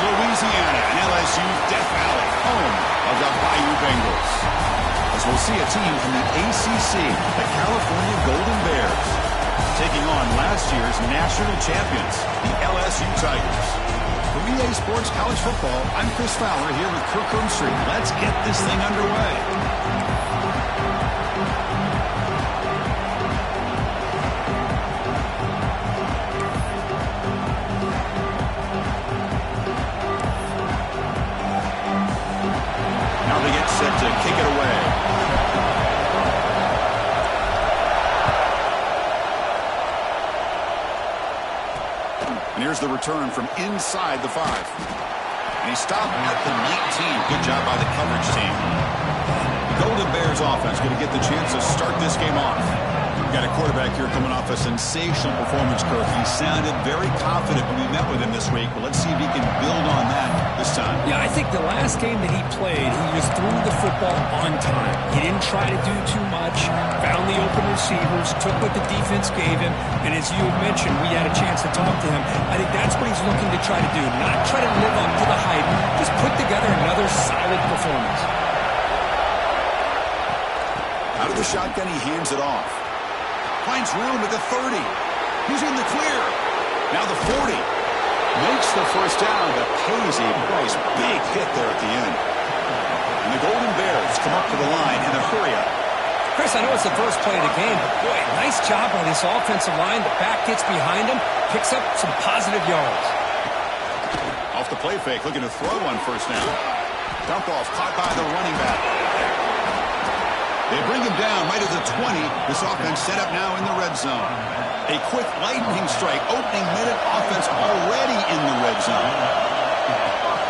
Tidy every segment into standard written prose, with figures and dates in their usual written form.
Louisiana and LSU's Death Valley, home of the Bayou Bengals. As we'll see a team from the ACC, the California Golden Bears, taking on last year's national champions, the LSU Tigers. For EA Sports College Football, I'm Chris Fowler here with Kirk Herbstreit. Let's get this thing underway. Set to kick it away. And here's the return from inside the 5. And he stopped at the 19. Good job by the coverage team. The Golden Bears offense going to get the chance to start this game off. We've got a quarterback here coming off a sensational performance, Kirk. He sounded very confident when we met with him this week, but let's see if he can build on that this time. Yeah, I think the last game that he played, he just threw the football on time. He didn't try to do too much, found the open receivers, took what the defense gave him, and as you had mentioned, we had a chance to talk to him. I think that's what he's looking to try to do, not try to live up to the hype, just put together another solid performance. Out of the shotgun, he hands it off. Finds room at the 30. He's in the clear. Now the 40. Makes the first down, but pays a price. Big hit there at the end. And the Golden Bears come up to the line in a hurry-up. Chris, I know it's the first play of the game, but boy, nice job by this offensive line. The back gets behind him, picks up some positive yards. Off the play fake, looking to throw on first down. Dump off, caught by the running back. They bring him down right at the 20. This offense set up now in the red zone. A quick lightning strike, opening minute offense already in the red zone.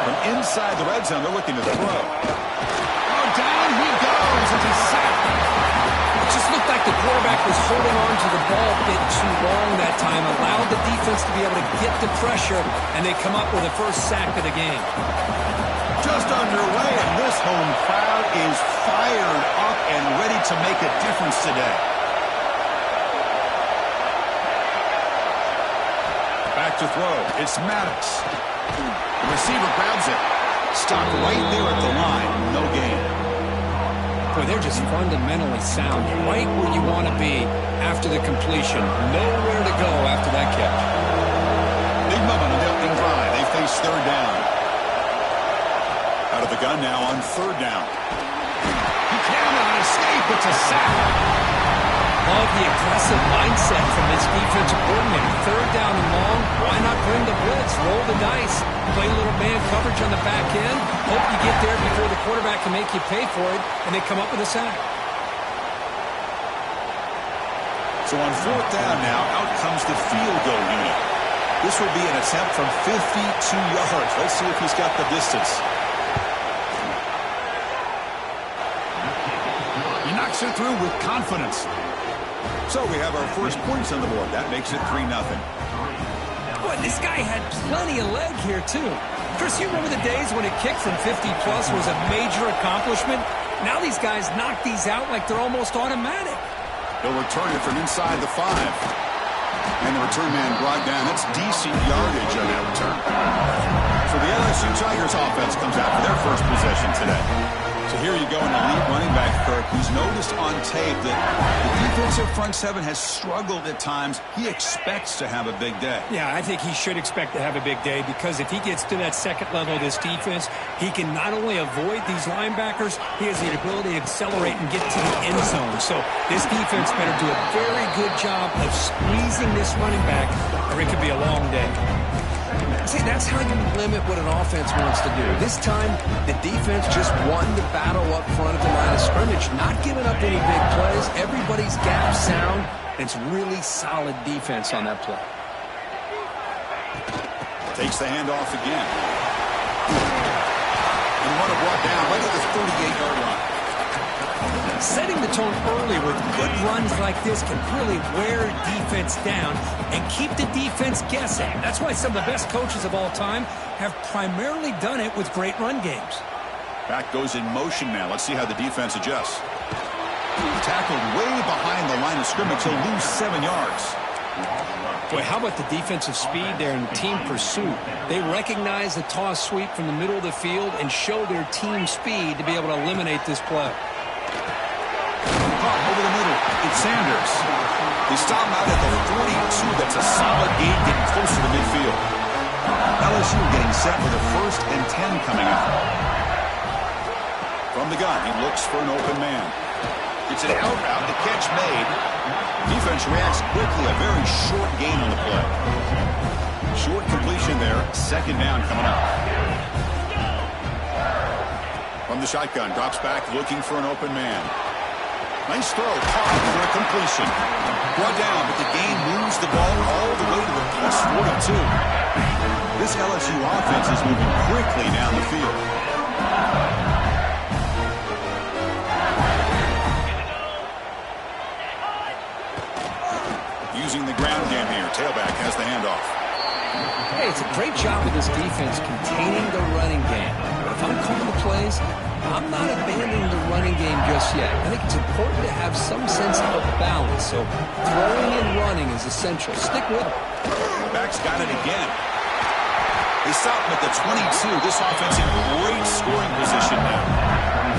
From inside the red zone, they're looking to throw. Oh, down he goes as he's sacked. It just looked like the quarterback was holding on to the ball a bit too long that time, allowed the defense to be able to get the pressure, and they come up with the first sack of the game. Just underway, and this home crowd is fired up and ready to make a difference today. Back to throw. It's Maddox. The receiver grabs it. Stopped right there at the line. No gain. Boy, they're just fundamentally sound. Right where you want to be after the completion. Nowhere to go after that catch. Big moment on the opening drive. They face third down. Out of the gun now on third down. He cannot escape. It's a sack. Love the aggressive mindset from this defensive coordinator. Third down and long. Why not bring the blitz? Roll the dice. Play a little man coverage on the back end. Hope you get there before the quarterback can make you pay for it, and they come up with a sack. So on fourth down now, out comes the field goal unit. This will be an attempt from 52 yards. Let's see if he's got the distance. It through with confidence. So we have our first points on the board. That makes it 3-0. Boy, this guy had plenty of leg here, too. Chris, you remember the days when a kick from 50-plus was a major accomplishment? Now these guys knock these out like they're almost automatic. They'll return it from inside the 5. And the return man brought down. It's decent yardage on that return. So the LSU Tigers offense comes out for their first possession today. So here you go, an elite running back, Kirk, who's noticed on tape that the defensive front seven has struggled at times. He expects to have a big day. Yeah, I think he should expect to have a big day because if he gets to that second level of this defense, he can not only avoid these linebackers, he has the ability to accelerate and get to the end zone. So this defense better do a very good job of squeezing this running back or it could be a long day. See, that's how you limit what an offense wants to do. This time, the defense just won the battle up front at the line of scrimmage, not giving up any big plays. Everybody's gap sound. It's really solid defense on that play. Takes the handoff again. And want to brought down right at the 38-yard line. Setting the tone early with good runs like this can really wear defense down and keep the defense guessing. That's why some of the best coaches of all time have primarily done it with great run games. Back goes in motion now. Let's see how the defense adjusts. Tackled way behind the line of scrimmage. He'll lose 7 yards. Boy, how about the defensive speed there and team pursuit? They recognize the toss sweep from the middle of the field and show their team speed to be able to eliminate this play. Over the middle, it's Sanders. They stop him out at the 42. That's a solid gain getting closer to midfield. LSU getting set with a 1st and 10 coming up. From the gun, he looks for an open man. It's an out route, the catch made. Defense reacts quickly, a very short gain on the play. Short completion there, 2nd down coming up. From the shotgun, drops back looking for an open man. Nice throw, caught for a completion. Brought down, but the gain moves the ball all the way to the plus 42. This LSU offense is moving quickly down the field. Using the ground game here. Tailback has the handoff. Hey, it's a great job of this defense containing the running game. If I'm calling the plays, I'm not abandoning the running game just yet. I think it's important to have some sense of balance. So throwing and running is essential. Stick with it. Back's got it again. They stop him at the 22. This offense in great scoring position now.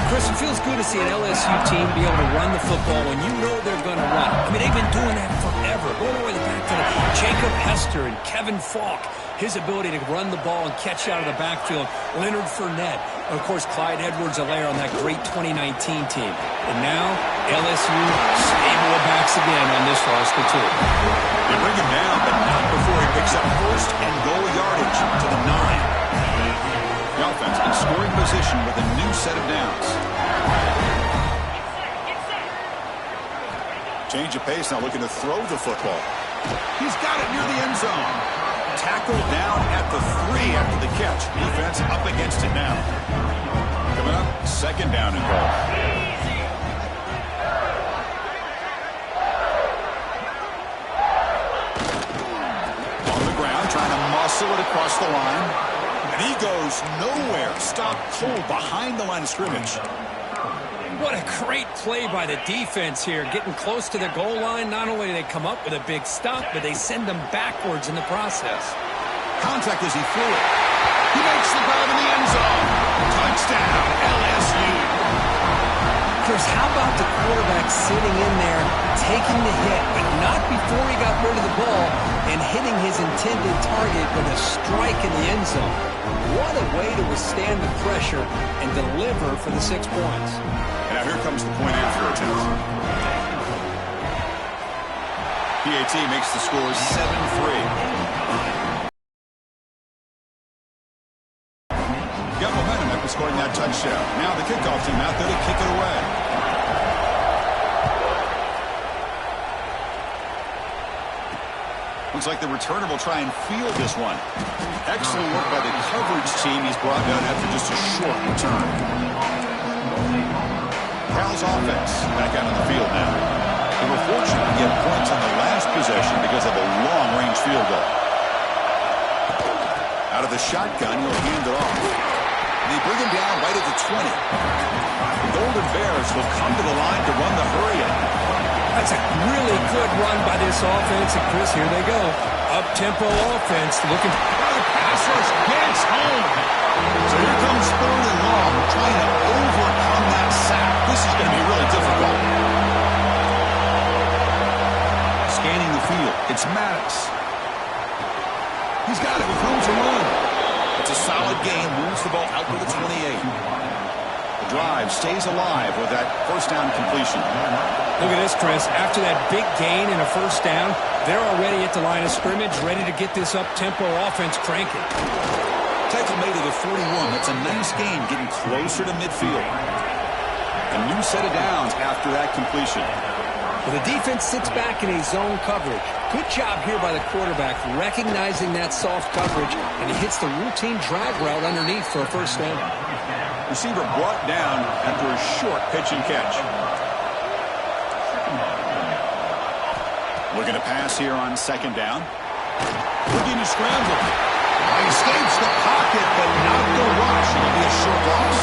Chris, it feels good to see an LSU team be able to run the football when you know they're going to run. I mean, they've been doing that forever. Going all the way back to Jacob Hester and Kevin Falk. His ability to run the ball and catch out of the backfield. Leonard Fournette. And, of course, Clyde Edwards-Helaire on that great 2019 team. And now, LSU stable of backs again on this roster, too. They bring him down, but not before he picks up 1st and goal yardage to the 9. The offense in scoring position with a new set of downs. Change of pace, now looking to throw the football. He's got it near the end zone. Tackled down at the 3 after the catch. Defense up against it now. Coming up, 2nd down and goal. On the ground, trying to muscle it across the line. And he goes nowhere. Stopped cold behind the line of scrimmage. What a great play by the defense here. Getting close to the goal line. Not only do they come up with a big stop, but they send them backwards in the process. Contact as he threw it. He makes the grab in the end zone. Touchdown, LSU. Chris, how about the quarterback sitting in there, taking the hit, but not before he got rid of the ball and hitting his intended target with a strike in the end zone. What a way to withstand the pressure and deliver for the 6 points. And now here comes the point after attempt. PAT makes the score 7-3. Got momentum after scoring that touchdown. Now the kickoff team out there to kick it away. Looks like the returner will try and field this one. Excellent work by the coverage team. He's brought down after just a short return. Cal's offense back out on the field now. They were fortunate to get points on the last possession because of a long-range field goal. Out of the shotgun, he'll hand it off. They bring him down right at the 20. The Golden Bears will come to the line to run the hurry-in. That's a really good run by this offense. And, Chris, here they go. Up-tempo offense looking for the pass rush gets home. So here comes 3rd and long, trying to overcome that sack. This is going to be really difficult. Scanning the field, it's Maddox. He's got it with room to run. It's a solid gain, moves the ball out to the 28. The drive stays alive with that 1st down completion. Look at this, Chris. After that big gain and a 1st down, they're already at the line of scrimmage, ready to get this up-tempo offense cranking. Tackle made to the 41. That's a nice gain, getting closer to midfield. A new set of downs after that completion. Well, the defense sits back in a zone coverage. Good job here by the quarterback, recognizing that soft coverage, and he hits the routine drag route underneath for a 1st down. Receiver brought down after a short pitch and catch. Looking to pass here on 2nd down. Looking to scramble. He escapes the pocket, but not the rush. It'll be a short loss.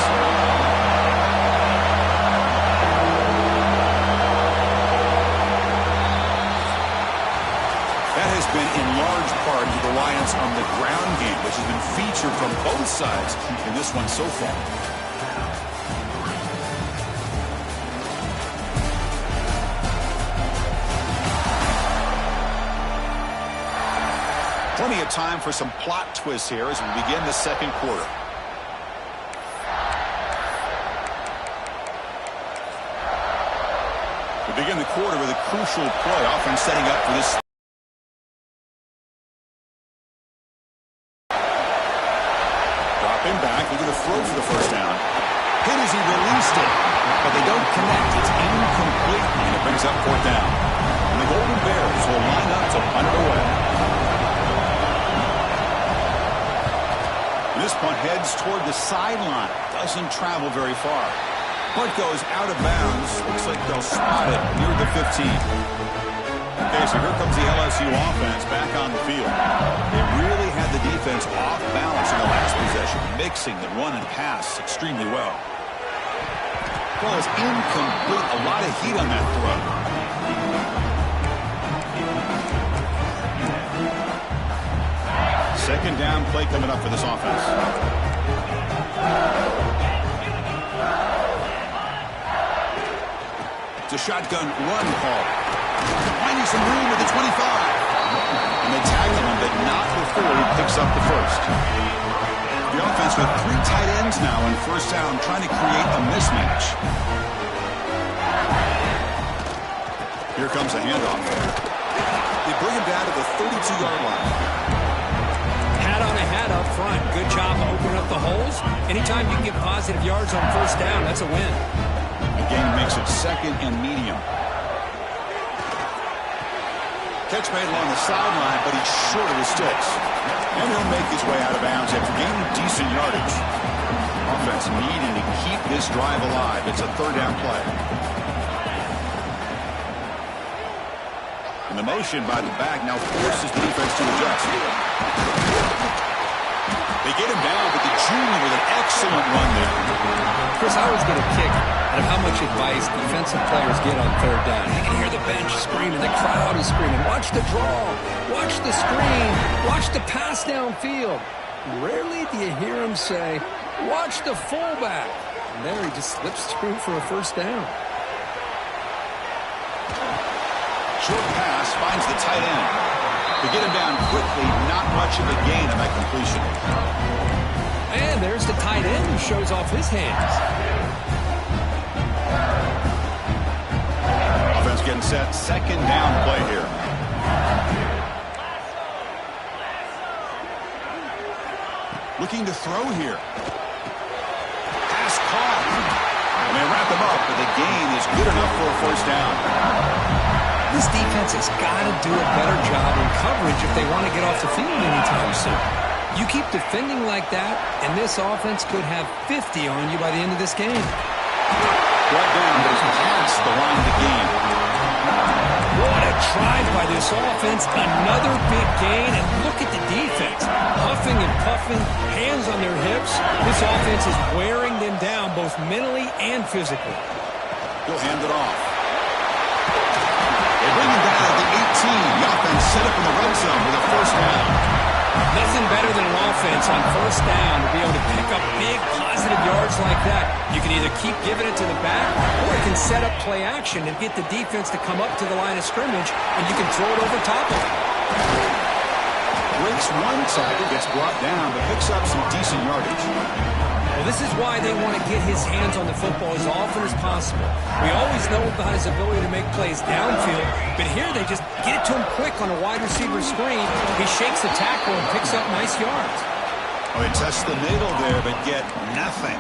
both sides in this one so far. Plenty of time for some plot twists here as we begin the second quarter. We begin the quarter with a crucial play, offense setting up for this. Dropping back, looking to throw for the first down. Hit as he released it, but they don't connect. It's incomplete, and it brings up fourth down. And the Golden Bears will line up to punt it away. This punt heads toward the sideline. Doesn't travel very far. Punt goes out of bounds. Looks like they'll spot it near the 15. Okay, so here comes the LSU offense back on the field. They really had the defense off balance in the last possession, mixing the run and pass extremely well. Ball is incomplete. A lot of heat on that throw. Second down play coming up for this offense. It's a shotgun run call. Finding some room at the 25. And they tackle him, but not before he picks up the first. The offense with 3 tight ends now in first down, trying to create a mismatch. Here comes a handoff. They bring him down to the 32-yard line. Hat on a hat up front. Good job opening up the holes. Anytime you can get positive yards on first down, that's a win. Again, makes it second and medium. Catch made along the sideline, but he's short of the sticks. And he'll make his way out of bounds after gaining decent yardage. Offense needing to keep this drive alive. It's a third down play. And the motion by the back now forces the defense to adjust. They get him down, but the junior with an excellent run there. Chris, I always get a kick out of how much advice defensive players get on third down. You can hear the bench screaming, the crowd is screaming. Watch the draw, watch the screen, watch the pass downfield. Rarely do you hear him say, watch the fullback. And there he just slips through for a first down. Short pass finds the tight end. To get him down quickly, not much of a gain on that completion. And there's the tight end who shows off his hands. Offense getting set. Second down play here. Looking to throw here. Pass caught. And they wrap him up, but the gain is good enough for a first down. This defense has got to do a better job in coverage if they want to get off the field anytime soon. You keep defending like that, and this offense could have 50 on you by the end of this game. Brought down, but it's past the line of the game. What a drive by this offense. Another big gain, and look at the defense. Huffing and puffing, hands on their hips. This offense is wearing them down both mentally and physically. He'll hand it off. They bring him down at the 18. The offense set up in the red zone with a first down. Nothing better than an offense on first down to be able to pick up big positive yards like that. You can either keep giving it to the back, or you can set up play action and get the defense to come up to the line of scrimmage, and you can throw it over top of it. Breaks one tackle, gets brought down, but picks up some decent yardage. Well, this is why they want to get his hands on the football as often as possible. We always know about his ability to make plays downfield, but here they just get it to him quick on a wide receiver screen. He shakes the tackle and picks up nice yards. Oh, they test the middle there, but get nothing.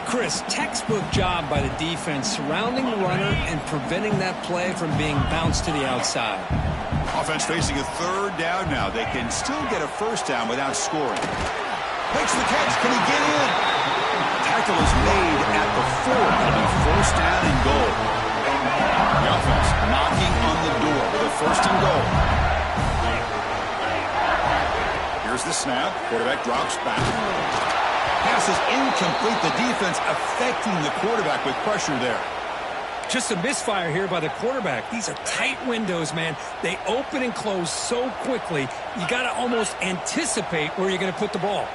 Chris, textbook job by the defense surrounding the runner and preventing that play from being bounced to the outside. Offense facing a third down now. They can still get a first down without scoring. Makes the catch. Can he get in? Tackle is made at the 4. It'll be first down and goal. The offense knocking on the door with a first and goal. Here's the snap. Quarterback drops back. Pass is incomplete. The defense affecting the quarterback with pressure there. Just a misfire here by the quarterback. These are tight windows, man. They open and close so quickly, you got to almost anticipate where you're going to put the ball.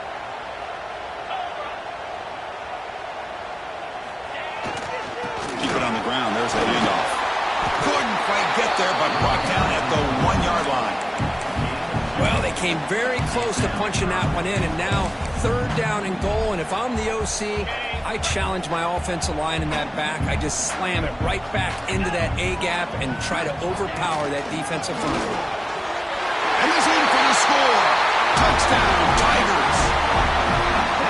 out there, but brought down at the 1-yard line. Well, they came very close to punching that one in, and now 3rd down and goal. And if I'm the OC, I challenge my offensive line in that back. I just slam it right back into that A-gap and try to overpower that defensive front. And he's in for the score. Touchdown, Tigers.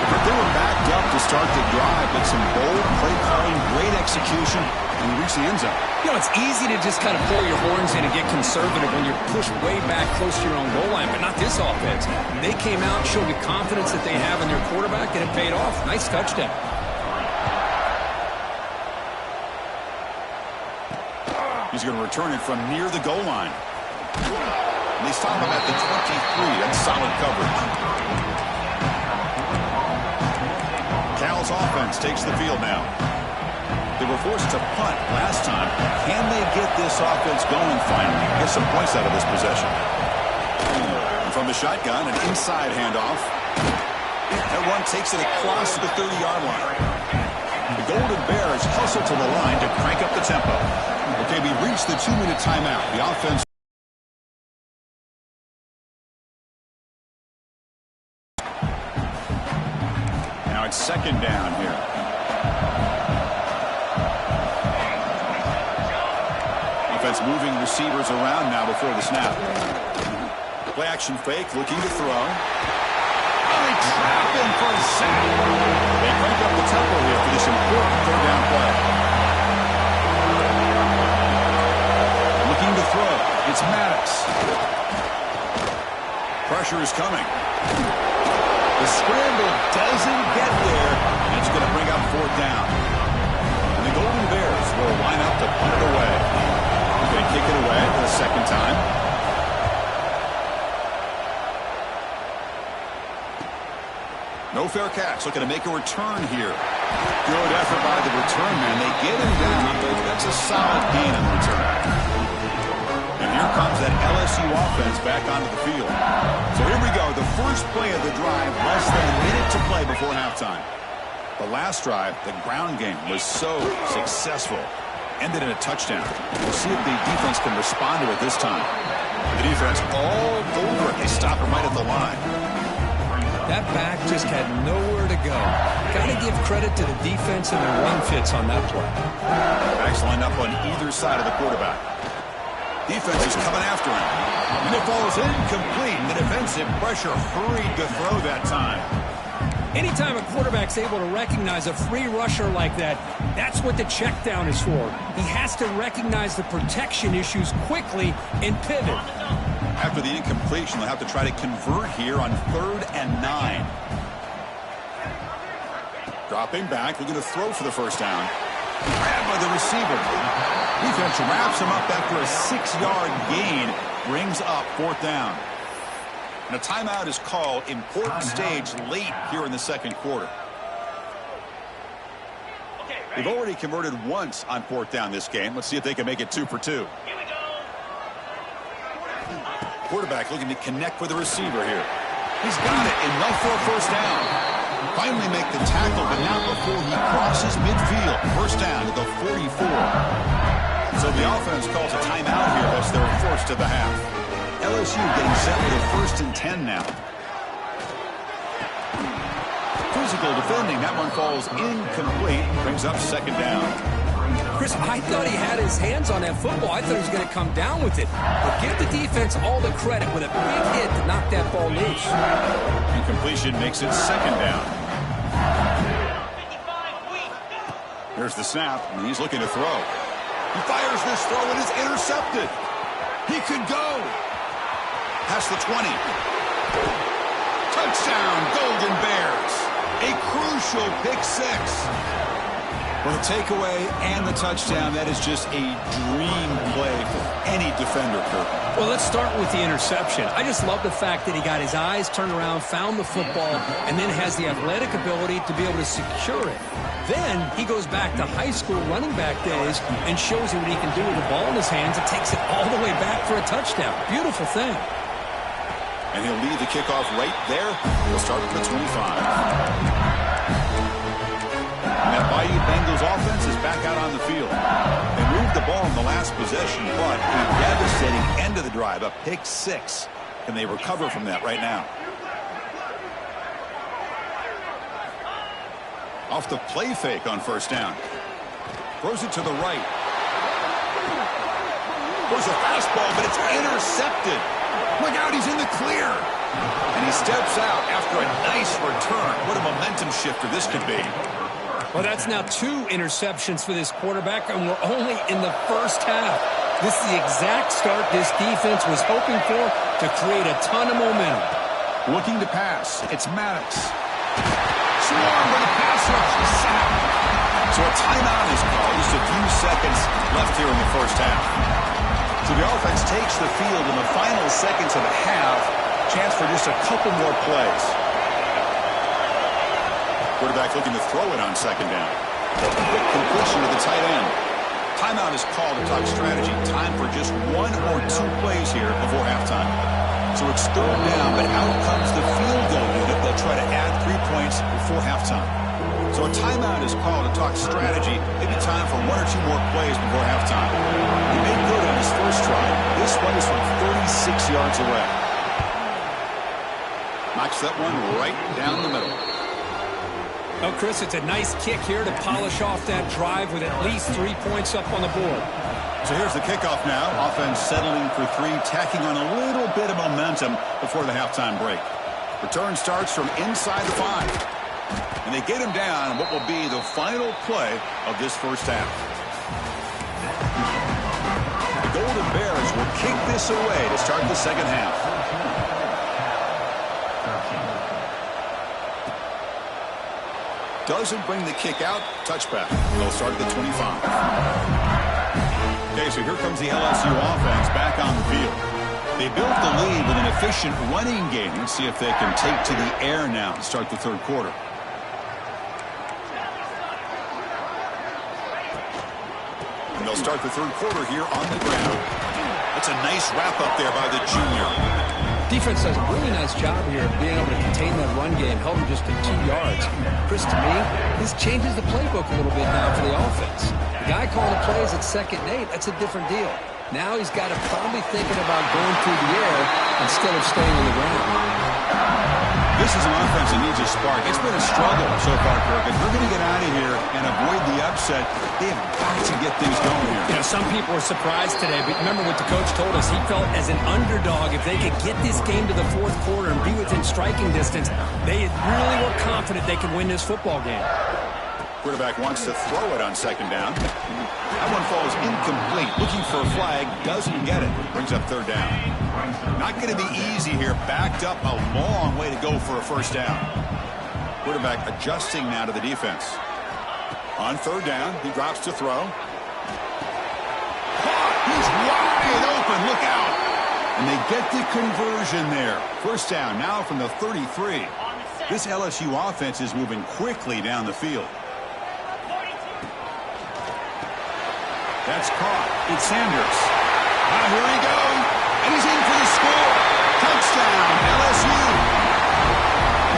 But they were backed up to start the drive, but some bold play calling, great execution, and reach the end zone. You know, it's easy to just kind of pull your horns in and get conservative when you're pushed way back close to your own goal line, but not this offense. They came out, showed the confidence that they have in their quarterback, and it paid off. Nice touchdown. He's going to return it from near the goal line. And they stop him at the 23. That's solid coverage. Cal's offense takes the field now. They were forced to punt last time. Can they get this offense going finally? Get some points out of this possession. And from the shotgun, an inside handoff. That one takes it across the 30-yard line. The Golden Bears hustle to the line to crank up the tempo. Okay, we reached the 2-minute timeout. The offense. Now it's 2nd down here. Offense moving receivers around now before the snap. Play action fake, looking to throw. Oh, they trap him for a sack. They crank up the tempo here for this important 3rd down play. Looking to throw. It's Maddox. Pressure is coming. The scramble doesn't get there, and it's going to bring up 4th down. And the Golden Bears will line up to punt it away. They're going to kick it away for the 2nd time. No fair catch. Looking to make a return here. Good effort by the return man. They get him down, but that's a solid gain on the return. And here comes that LSU offense back onto the field. So here we go. The first play of the drive, less than a minute to play before halftime. The last drive, the ground game, was so successful. Ended in a touchdown. We'll see if the defense can respond to it this time. The defense all over it. They stop him right at the line. That back just had nowhere to go. Got to give credit to the defense and their run fits on that play. Backs lined up on either side of the quarterback. Defense is coming after him. And it falls incomplete. The defensive pressure hurried to throw that time. Anytime a quarterback's able to recognize a free rusher like that, that's what the check down is for. He has to recognize the protection issues quickly and pivot. After the incompletion, they'll have to try to convert here on 3rd and 9. Dropping back, looking to throw for the 1st down. Grabbed by the receiver. Defense wraps him up after a 6-yard gain. Brings up 4th down. And a timeout is called. Important stage late here in the 2nd quarter. They've already converted once on 4th down this game. Let's see if they can make it 2 for 2. Quarterback looking to connect with the receiver here. He's got it, enough for a 1st down. Finally make the tackle, but not before he crosses midfield. 1st down to the 44. So the offense calls a timeout here as they're forced to the half. LSU getting set with a 1st and 10 now. Physical defending. That one falls incomplete. Brings up 2nd down. Chris, I thought he had his hands on that football. I thought he was going to come down with it. But give the defense all the credit with a big hit to knock that ball loose. Incompletion makes it 2nd down. There's the snap, and he's looking to throw. He fires this throw, and it's intercepted. He could go. Past the 20. Touchdown, Golden Bears. A crucial pick 6. Well, the takeaway and the touchdown, that is just a dream play for any defender, Kirk. Well, let's start with the interception. I just love the fact that he got his eyes turned around, found the football, and then has the athletic ability to be able to secure it. Then he goes back to high school running back days and shows you what he can do with the ball in his hands and takes it all the way back for a touchdown. Beautiful thing. And he'll lead the kickoff right there. He'll start with the 25. And that Bayou Bengals offense is back out on the field. They moved the ball in the last possession, but a drive, a pick 6. Can they recover from that right now? Off the play fake on first down. Throws it to the right. Throws a fastball, but it's intercepted. Look out, he's in the clear. And he steps out after a nice return. What a momentum shifter this could be. Well, that's now 2 interceptions for this quarterback, and we're only in the first half. This is the exact start this defense was hoping for to create a ton of momentum. Looking to pass. It's Maddox. Swarmed by the pass rush. Sacked. So a timeout is called. Just a few seconds left here in the first half. So the offense takes the field in the final seconds of the half. Chance for just a couple more plays. Quarterback looking to throw it on second down. Quick completion to the tight end. Timeout is called to talk strategy. Time for just 1 or 2 plays here before halftime. So it's third down, but out comes the field goal unit. They'll try to add 3 points before halftime. So a timeout is called to talk strategy. Maybe time for 1 or 2 more plays before halftime. He made good on his first try. This one is from 36 yards away. Knocks that one right down the middle. Oh, Chris, it's a nice kick here to polish off that drive with at least 3 points up on the board. So here's the kickoff now. Offense settling for 3, tacking on a little bit of momentum before the halftime break. Return starts from inside the 5. And they get him down what will be the final play of this first half. The Golden Bears will kick this away to start the second half. Doesn't bring the kick out. Touchback. They'll start at the 25. Okay, so here comes the LSU offense back on the field. They built the lead with an efficient running game. Let's see if they can take to the air now to start the third quarter. And they'll start the third quarter here on the ground. That's a nice wrap up there by the junior. Defense does a really nice job here of being able to contain that run game, held him just to 2 yards. Chris, to me, this changes the playbook a little bit now for the offense. The guy calling the plays at 2nd and 8, that's a different deal. Now he's got to probably thinking about going through the air instead of staying on the ground. This is an offense that needs a spark. It's been a struggle so far, Kirk. If they're going to get out of here and avoid the upset, they have got to get things going here. You know, some people are surprised today, but remember what the coach told us. He felt as an underdog, if they could get this game to the fourth quarter and be within striking distance, they really were confident they could win this football game. Quarterback wants to throw it on second down. That one falls incomplete. Looking for a flag, doesn't get it. Brings up third down. Not going to be easy here. Backed up a long way to go for a first down. Quarterback adjusting now to the defense. On third down, he drops to throw. He's wide open. Look out. And they get the conversion there. First down now from the 33. This LSU offense is moving quickly down the field. That's caught. It's Sanders. Now here he goes. And he's in for the score. Touchdown, LSU.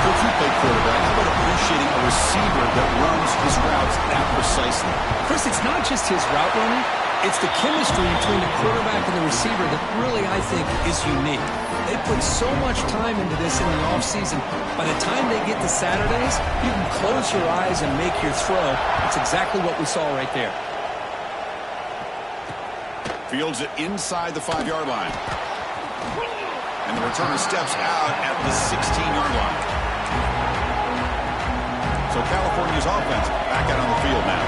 Coach, you play quarterback. How about appreciating a receiver that runs his routes that precisely? Chris, it's not just his route running. It's the chemistry between the quarterback and the receiver that really, I think, is unique. They put so much time into this in the offseason. By the time they get to Saturdays, you can close your eyes and make your throw. It's exactly what we saw right there. Fields it inside the 5-yard line. And the returner steps out at the 16-yard line. So California's offense back out on the field now.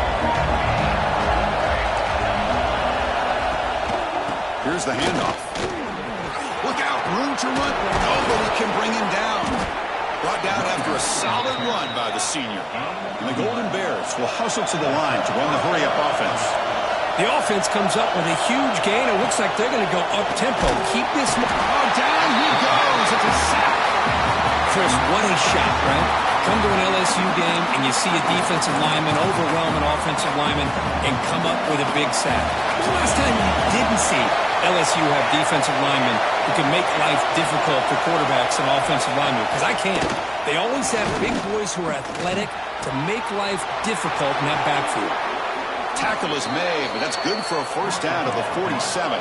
Here's the handoff. Look out, room to run. Nobody can bring him down. Brought down after a solid run by the senior. And the Golden Bears will hustle to the line to run the hurry-up offense. The offense comes up with a huge gain. It looks like they're going to go up-tempo. Keep this... Oh, down he goes. It's a sack. Chris, what a shot, right? Come to an LSU game and you see a defensive lineman overwhelm an offensive lineman and come up with a big sack. The last time you didn't see LSU have defensive linemen who can make life difficult for quarterbacks and offensive linemen, because I can't. They always have big boys who are athletic to make life difficult in that backfield. Tackle is made, but that's good for a first down at the 47.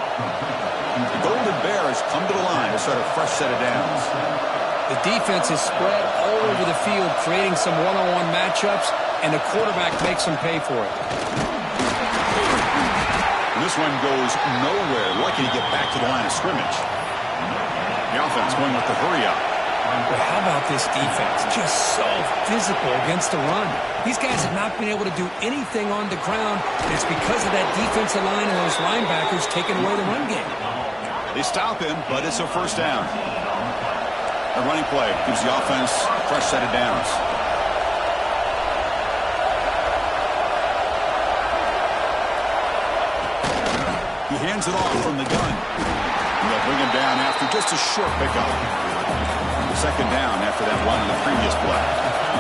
The Golden Bears come to the line to start a fresh set of downs. The defense is spread all over the field, creating some one-on-one matchups, and the quarterback makes them pay for it. And this one goes nowhere. Lucky to get back to the line of scrimmage. The offense going with the hurry-up. But how about this defense? Just so physical against the run. These guys have not been able to do anything on the ground. It's because of that defensive line and those linebackers taking away the run game. They stop him, but it's a first down. A running play gives the offense a fresh set of downs. He hands it off from the gun. And they'll bring him down after just a short pickup. Second down after that run in the previous play.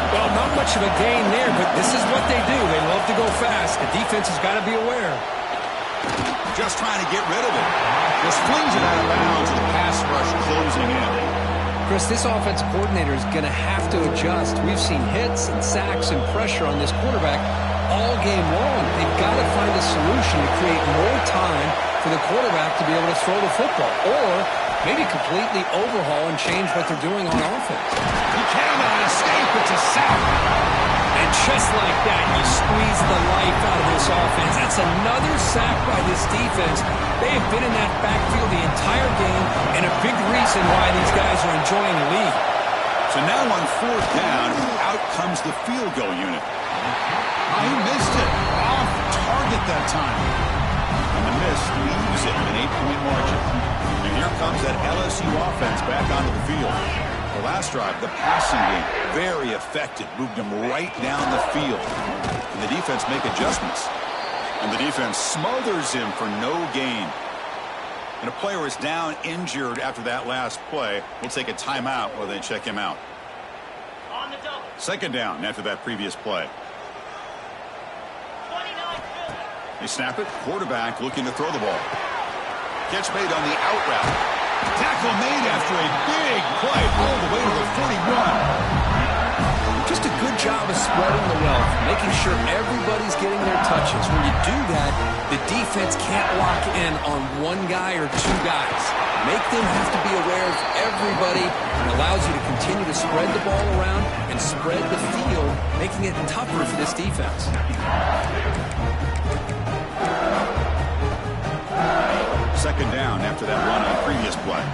Well, not much of a gain there, but this is what they do. They love to go fast. The defense has got to be aware. Just trying to get rid of it. Just flings it out of bounds, and the pass rush closing in. Chris, this offensive coordinator is going to have to adjust. We've seen hits and sacks and pressure on this quarterback all game long. They've got to find a solution to create more time for the quarterback to be able to throw the football, or maybe completely overhaul and change what they're doing on offense. He cannot escape. It's a sack. And just like that, you squeeze the life out of this offense. That's another sack by this defense. They have been in that backfield the entire game, and a big reason why these guys are enjoying the lead. So now on fourth down, out comes the field goal unit. Oh, he missed it. Off target that time. And the miss leaves it an 8-point margin. And here comes that LSU offense back onto the field. The last drive, the passing game, very effective. Moved him right down the field. And the defense make adjustments. And the defense smothers him for no gain. And a player is down injured after that last play. We'll take a timeout while they check him out. Second down after that previous play. They snap it. Quarterback looking to throw the ball. Catch made on the out route. Tackle made after a big play all the way to the 41. Just a good job of spreading the wealth, making sure everybody's getting their touches. When you do that, the defense can't lock in on one guy or two guys. Make them have to be aware of everybody, and allows you to continue to spread the ball around and spread the field, making it tougher for this defense. Second down after that run on the previous play.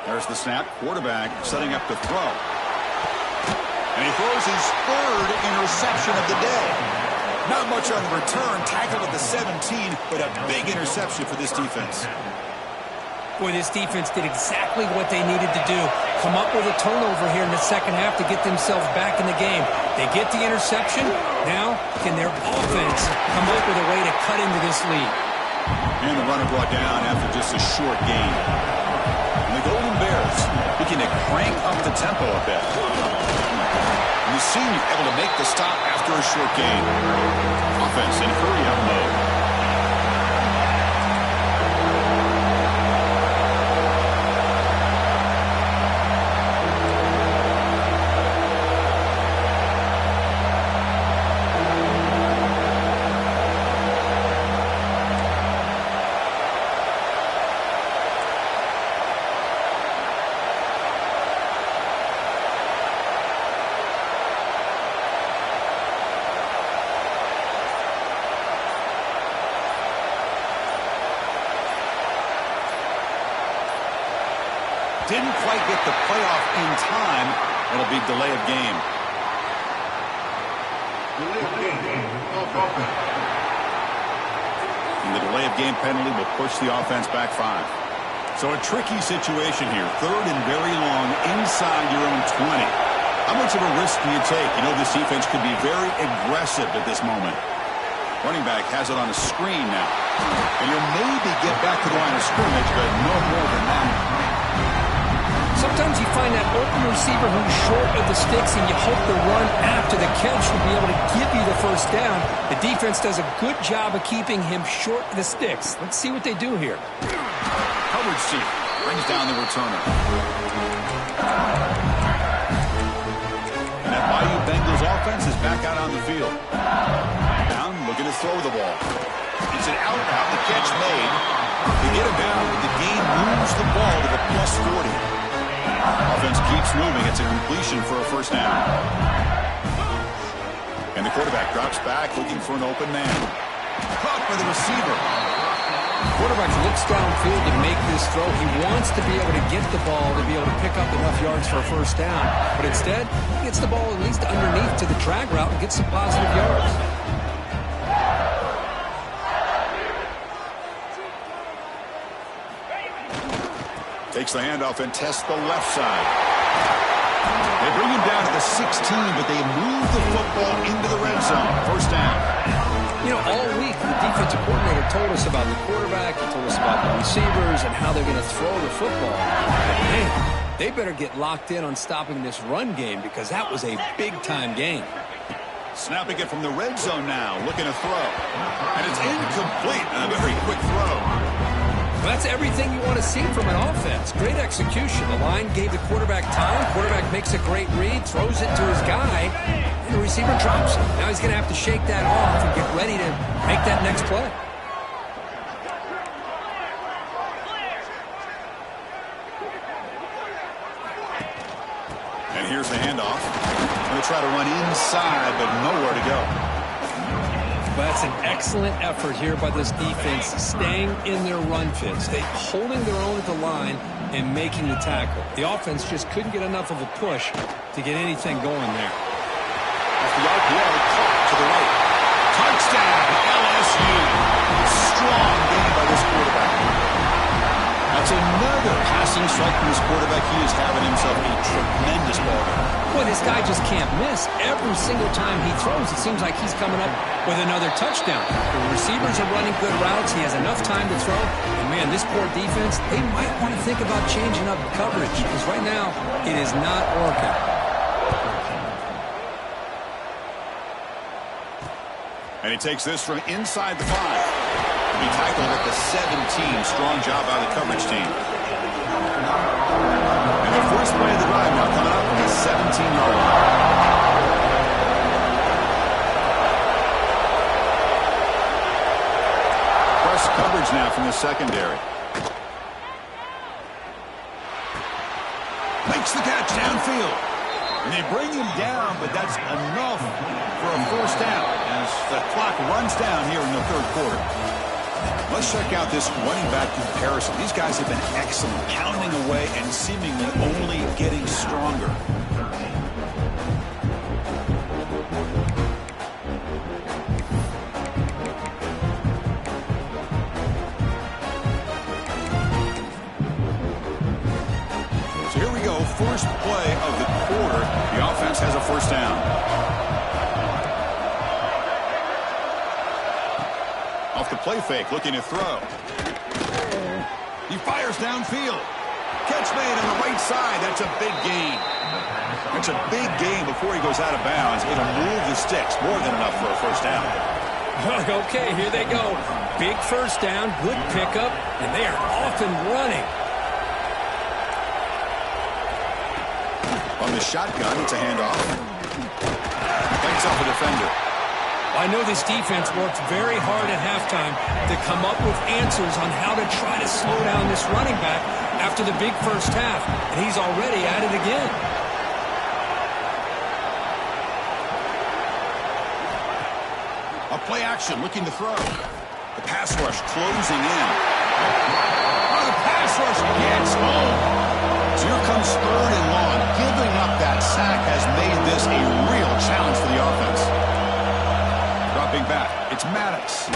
There's the snap. Quarterback setting up to throw. And he throws his third interception of the day. Not much on the return. Tackled at the 17, but a big interception for this defense. Boy, this defense did exactly what they needed to do. Come up with a turnover here in the second half to get themselves back in the game. They get the interception. Now, can their offense come up with a way to cut into this lead? And the runner brought down after just a short gain. And the Golden Bears looking to crank up the tempo a bit. And the senior able to make the stop after a short gain. Offense in hurry-up mode. Didn't quite get the playoff in time. It'll be delay of game. And the delay of game penalty will push the offense back 5. So a tricky situation here. Third and very long inside your own 20. How much of a risk do you take? You know this defense could be very aggressive at this moment. Running back has it on a screen now. And you'll maybe get back to the line of scrimmage, but no more than that. Sometimes you find that open receiver who's short of the sticks, and you hope the run after the catch will be able to give you the first down. The defense does a good job of keeping him short of the sticks. Let's see what they do here. Coverage seat brings down the returner. And that Bayou Bengals offense is back out on the field. Down, looking to throw the ball. It's it out now. The catch made. They get him down. The gain moves the ball to the +40. Offense keeps moving. It's a completion for a first down. And the quarterback drops back looking for an open man. Caught by the receiver. Quarterback looks downfield to make this throw. He wants to be able to get the ball to be able to pick up enough yards for a first down. But instead, he gets the ball at least underneath to the drag route and gets some positive yards. Takes the handoff and tests the left side. They bring him down to the 16, but they move the football into the red zone. First down. You know, all week, the defensive coordinator told us about the quarterback, he told us about the receivers and how they're going to throw the football. But, man, they better get locked in on stopping this run game because that was a big-time game. Snapping it from the red zone now, looking to throw. And it's incomplete. A very quick throw. Well, that's everything you want to see from an offense. Great execution. The line gave the quarterback time. Quarterback makes a great read, throws it to his guy, and the receiver drops it. Now he's going to have to shake that off and get ready to make that next play. And here's the handoff. Going to try to run inside, but nowhere to go. That's an excellent effort here by this defense, staying in their run fits. They holding their own at the line and making the tackle. The offense just couldn't get enough of a push to get anything going there. Off the RPO, caught to the right. Touchdown, LSU. Strong game by this quarterback. That's another passing strike from this quarterback. He is having himself a tremendous ball game. Boy, this guy just can't miss. Every single time he throws, it seems like he's coming up with another touchdown. The receivers are running good routes. He has enough time to throw. And, man, this poor defense, they might want to think about changing up coverage because right now it is not working. And he takes this from inside the 5. He tackled at the 17. Strong job by the coverage team. And the first play of the drive now coming up from the 17-yard line. Press coverage now from the secondary. Makes the catch downfield. And they bring him down, but that's enough for a first down as the clock runs down here in the third quarter. Let's check out this running back comparison. These guys have been excellent, pounding away and seemingly only getting stronger. So here we go, first play of the quarter. The offense has a first down. Off the play fake, looking to throw. He fires downfield. Catch made on the right side. That's a big gain. That's a big gain before he goes out of bounds. It'll move the sticks. More than enough for a first down. Okay, here they go. Big first down, good pickup, and they are off and running. On the shotgun, it's a handoff. Fights off a defender. I know this defense worked very hard at halftime to come up with answers on how to try to slow down this running back after the big first half, and he's already at it again. A play action, looking to throw. The pass rush closing in. Oh, the pass rush gets home. So here comes third and long. Giving up that sack has made this a real challenge for the offense. Dropping back, it's Maddox.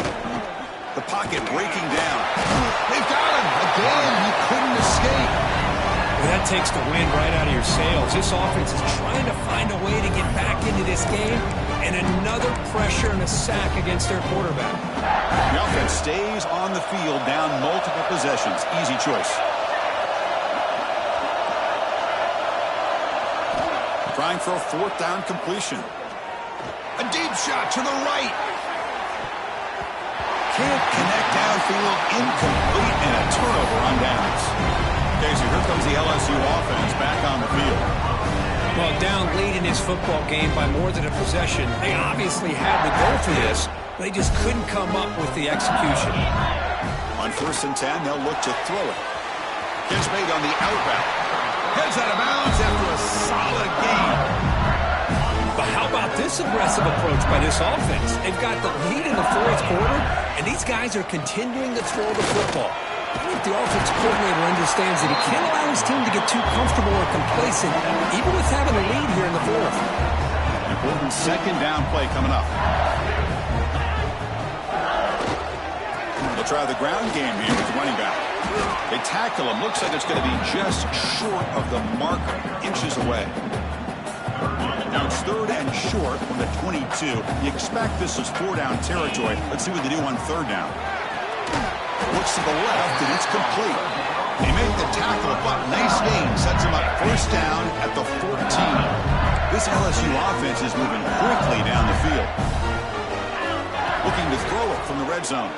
The pocket breaking down. They've got him. Again, he couldn't escape. Well, that takes the wind right out of your sails. This offense is trying to find a way to get back into this game, and another pressure and a sack against their quarterback. The offense stays on the field, down multiple possessions. Easy choice. Trying for a fourth down completion. A deep shot to the right. Can't connect downfield, incomplete, and a turnover on downs. Okay, so here comes the LSU offense back on the field. Well, down late in this football game by more than a possession, they obviously had to go for this. They just couldn't come up with the execution. On 1st and 10, they'll look to throw it. Catch made on the out route. Heads out of bounds after a solid gain. But how about this aggressive approach by this offense? They've got the lead in the 4th quarter, and these guys are continuing to throw the football. I think the offensive coordinator understands that he can't allow his team to get too comfortable or complacent, even with having a lead here in the 4th. Important 2nd down play coming up. They'll try the ground game here with the running back. They tackle him. Looks like it's going to be just short of the marker, inches away. Now it's 3rd and short from the 22. You expect this is 4-down territory. Let's see what they do on 3rd down. Looks to the left, and it's complete. They make the tackle, but nice gain. Sets him up 1st down at the 14. This LSU offense is moving quickly down the field. Looking to throw it from the red zone.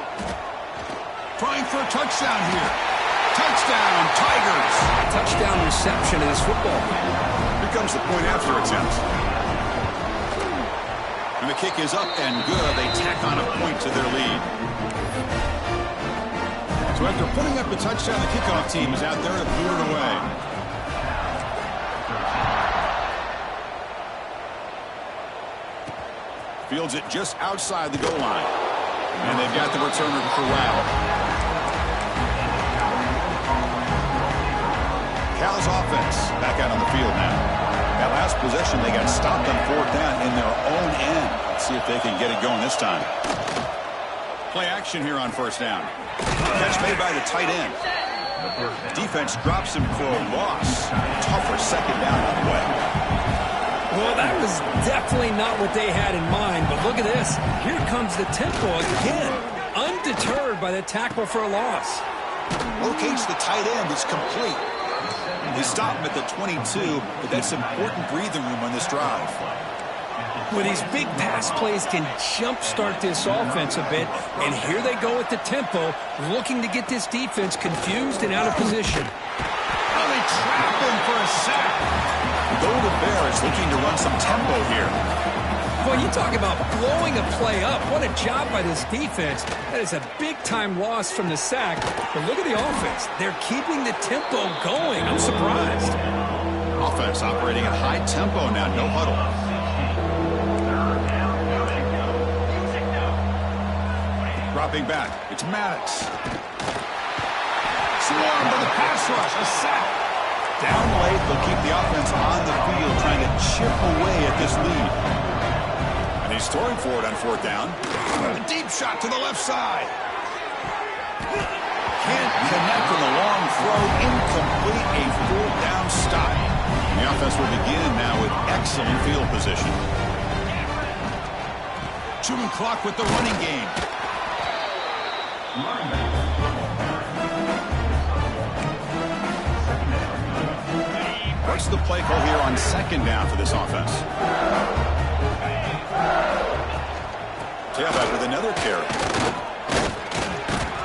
Trying for a touchdown here. Touchdown, Tigers. Touchdown reception in this football. Here comes the point after attempt. And the kick is up and good. They tack on a point to their lead. So after putting up the touchdown, the kickoff team is out there to boot it away. Fields it just outside the goal line. And they've got the returner corralled. Cal's offense back out on the field now. That last possession, they got stopped on 4th down in their own end. Let's see if they can get it going this time. Play action here on 1st down. Catch made by the tight end. Defense drops him for a loss. Tougher 2nd down on the way. Well, that was definitely not what they had in mind, but look at this. Here comes the tempo again. Undeterred by the tackle for a loss. Locates the tight end. It's complete. They stop him at the 22, but that's important breathing room on this drive. Well, these big pass plays can jumpstart this offense a bit, and here they go at the tempo, looking to get this defense confused and out of position. Oh, they trap him for a sack. The Golden Bears looking to run some tempo here. Well, you talk about blowing a play up. What a job by this defense. That is a big-time loss from the sack. But look at the offense. They're keeping the tempo going. I'm surprised. Offense operating at high tempo now. No huddle. Dropping back. It's Maddox. Swarmed by the pass rush. A sack. Down late, they'll keep the offense on the field trying to chip away at this lead. And he's throwing for it on 4th down. A deep shot to the left side. Can't connect with a long throw. Incomplete. A 4th down stop. And the offense will begin now with excellent field position. Chewing clock with the running game. What's the play call here on 2nd down for this offense? Tailback with another carry.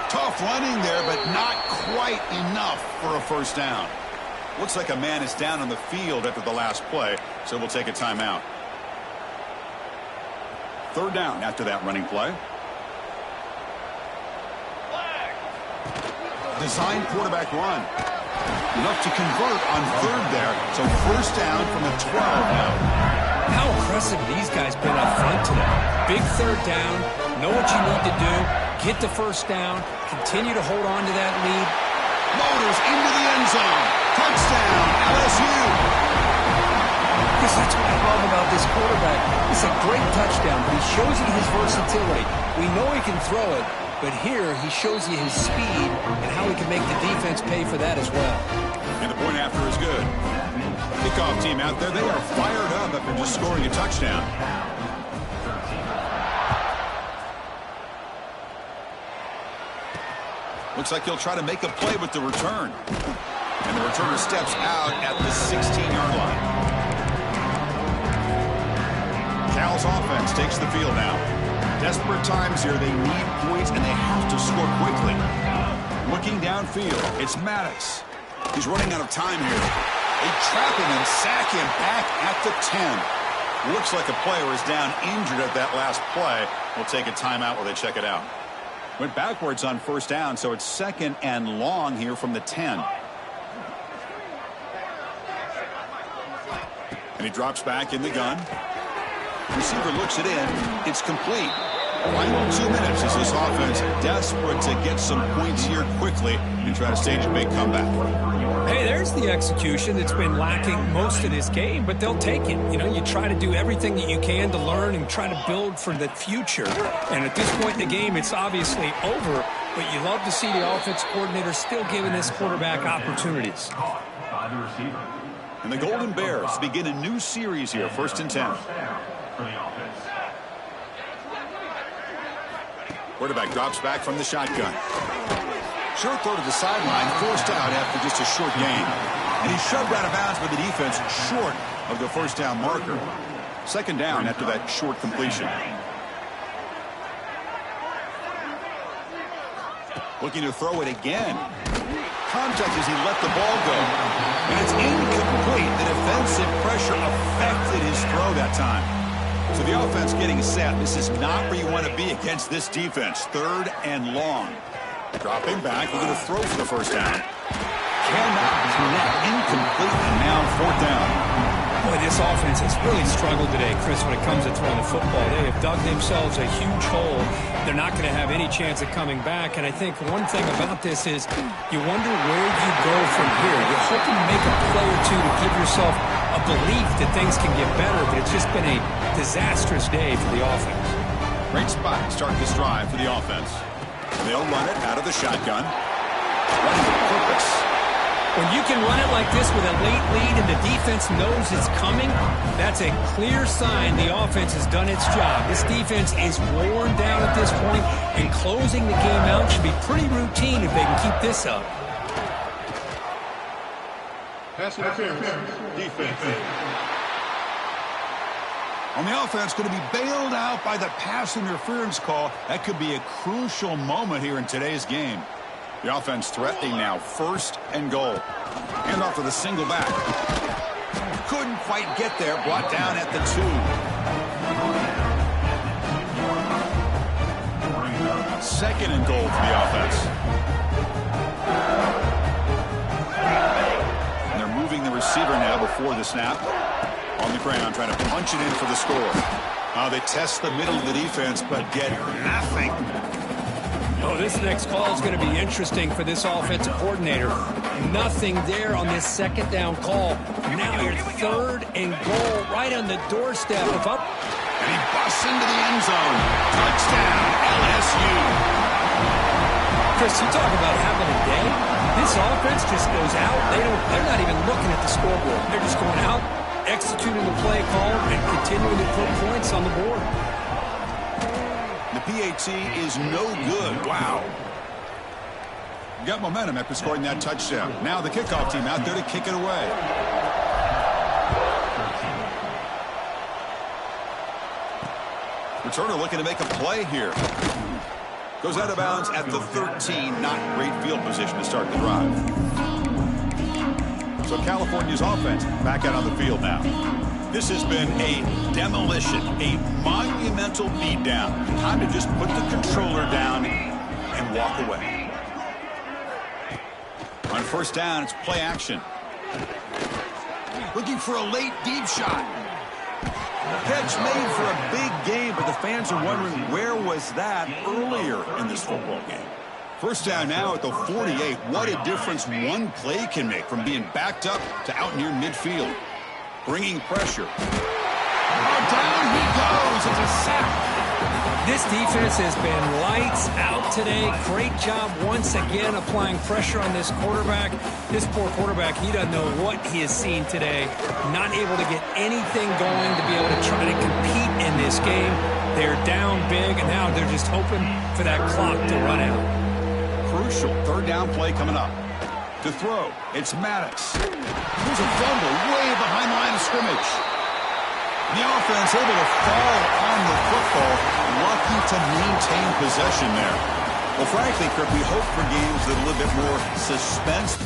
Tough running there, but not quite enough for a 1st down. Looks like a man is down on the field after the last play, so we'll take a timeout. 3rd down after that running play. Design quarterback run. Enough to convert on 3rd there, so 1st down from the 12 now. How impressive these guys been up front today. Big 3rd down, know what you need to do, get the 1st down, continue to hold on to that lead. Motors into the end zone. Touchdown, LSU. Because that's what I love about this quarterback. It's a great touchdown, but he shows you his versatility. We know he can throw it, but here he shows you his speed and how he can make the defense pay for that as well. And the point after is good. Kickoff team out there, they are fired up after just scoring a touchdown. Looks like he'll try to make a play with the return. And the returner steps out at the 16-yard line. Cal's offense takes the field now. Desperate times here. They need points, and they have to score quickly. Looking downfield, it's Maddox. He's running out of time here. They trap him and sack him back at the 10. Looks like a player is down injured at that last play, We'll take a timeout while they check it out. Went backwards on first down, so it's 2nd and long here from the 10. And he drops back in the gun. Receiver looks it in. It's complete. Final 2 minutes as this offense desperate to get some points here quickly and try to stage a big comeback. Hey, there's the execution that's been lacking most of this game, but they'll take it. You know, you try to do everything that you can to learn and try to build for the future. And at this point in the game, it's obviously over, but you love to see the offense coordinator still giving this quarterback opportunities. And the Golden Bears begin a new series here, 1st and 10. Quarterback drops back from the shotgun. Short throw to the sideline, forced out after just a short gain. And he's shoved out of bounds by the defense short of the first down marker. 2nd down after that short completion. Looking to throw it again. Contact as he let the ball go. And it's incomplete. The defensive pressure affected his throw that time. So the offense getting set. This is not where you want to be against this defense. 3rd and long. Dropping back, looking to throw for the first down. Cannot connect, incomplete, and now 4th down. Boy, this offense has really struggled today, Chris, when it comes to throwing the football. They have dug themselves a huge hole. They're not going to have any chance of coming back. And I think one thing about this is you wonder where you go from here. You're hoping to make a play or two to give yourself a belief that things can get better, but it's just been a disastrous day for the offense. Great spot to start this drive for the offense. They'll run it out of the shotgun. Running with purpose. When you can run it like this with a late lead and the defense knows it's coming, that's a clear sign the offense has done its job. This defense is worn down at this point, and closing the game out should be pretty routine if they can keep this up. Pass interference. Defense. On the offense, going to be bailed out by the pass interference call. That could be a crucial moment here in today's game. The offense threatening now, 1st and goal. Hand off to the single back. Couldn't quite get there, brought down at the 2. 2nd and goal for the offense. And they're moving the receiver now before the snap. On the ground, trying to punch it in for the score. They test the middle of the defense, but get nothing. Oh, this next call is going to be interesting for this offensive coordinator. Nothing there on this 2nd down call. Now you're 3rd and goal right on the doorstep of up. And he busts into the end zone. Touchdown, LSU. Chris, you talk about having a day. This offense just goes out. They're not even looking at the scoreboard. They're just going out, executing the play call, and continuing to put points on the board. The PAT is no good. Wow. Got momentum after scoring that touchdown. Now the kickoff team out there to kick it away. Returner looking to make a play here. Goes out of bounds at the 13. Not great field position to start the drive. So California's offense back out on the field now. This has been a demolition, a monumental beatdown. Time to just put the controller down and walk away. On first down, it's play action. Looking for a late deep shot. Catch made for a big game, but the fans are wondering where was that earlier in this football game. First down now at the 48. What a difference one play can make from being backed up to out near midfield. Bringing pressure. Oh, down he goes. It's a sack. This defense has been lights out today. Great job once again applying pressure on this quarterback. This poor quarterback, he doesn't know what he has seen today. Not able to get anything going to be able to try to compete in this game. They're down big, and now they're just hoping for that clock to run out. Crucial 3rd down play coming up. To throw, it's Maddox. There's a fumble way behind the line of scrimmage. The offense able to fall on the football, lucky to maintain possession there. Well, frankly, Kirk, we hope for games with a little bit more suspense.